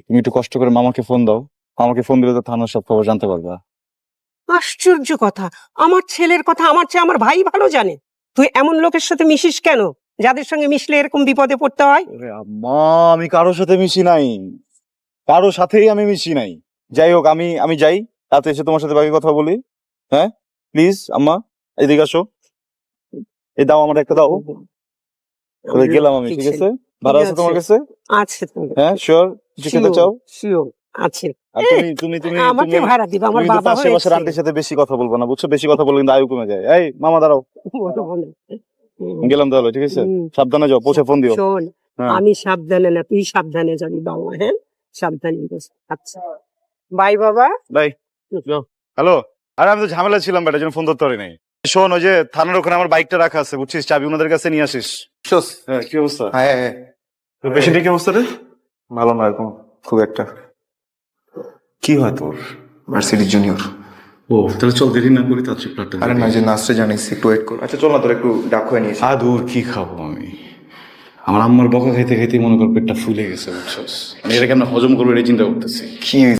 তুমি একটু কষ্ট করে মামাকে ফোন দাও। আমাকে ফোন দিলে তো থানার সব খবর জানতে পারবা। আশ্চর্য কথা, আমার ছেলের কথা আমার চেয়ে আমার ভাই ভালো জানে। তুই এমন লোকের সাথে মিশিস কেন যাদের সঙ্গে মিশলে এরকম বিপদে পড়তে হয়? ওরে আম্মা, আমি কারোর সাথে মিশি নাই, কারোর সাথেই আমি মিশি নাই। যাই হোক, আমি যাই, রাতে এসে তোমার সাথে বাকি কথা বলি। হ্যাঁ প্লিজ আম্মা, এদিকে আসো, এই দাও, আমার একটা দাও। তাহলে গেলাম আমি, ঠিক আছে? ভাড়া আছে তোমার কাছে? আছে তো। হ্যাঁ শিওর? কিছু খেতে চাও? শিওর আছে। আর তুমি আমাকে ভাড়া দিবা, আমার কিন্তু বাবা আশেপাশের হয়েছে। আন্টির সাথে বেশি কথা বলবো না, বুঝছো? বেশি কথা বললে কিন্তু আয়ু কমে যায়। এই মামা দাঁড়াও, গেলাম তাহলে, ঠিক আছে? সাবধানে যাও, পৌঁছে ফোন দিও। শোন, হ্যাঁ। আমি সাবধানে না, তুই সাবধানে যাবি বাবা। হ্যাঁ, সাবধানে যাস। আচ্ছা, বাই বাবা। বাই। হ্যালো, আরে আমি তো ঝামেলা ছিলাম, বেটার জন্য ফোন ধরতে পারি নাই। শোন, ওই যে থানার ওখানে আমার বাইকটা রাখা আছে, বুঝছিস? চাবি ওনাদের কাছে নিয়ে আসিস। হ্যাঁ, কি অবস্থা? হ্যাঁ, পেশেন্টের কি অবস্থা রে? ভালো না এরকম খুব একটা। কি হয় তোর? Varsity junior. ও তাহলে চল, দেরি না করি, তাড়াতাড়ি ব্লাডটা আরে না, যে নার্সে জানিস, একটু ওয়েট কর। আচ্ছা চল না, তোর একটু ডাক হয়ে নিয়েছি। দূর, কি খাবো আমি? আমার আম্মার বকা খাইতে খাইতে মনে কর পেটটা ফুলে গেছে, বুঝছস? মানে এটা কেমন হজম করবো, এটা চিন্তা করতেছি। কি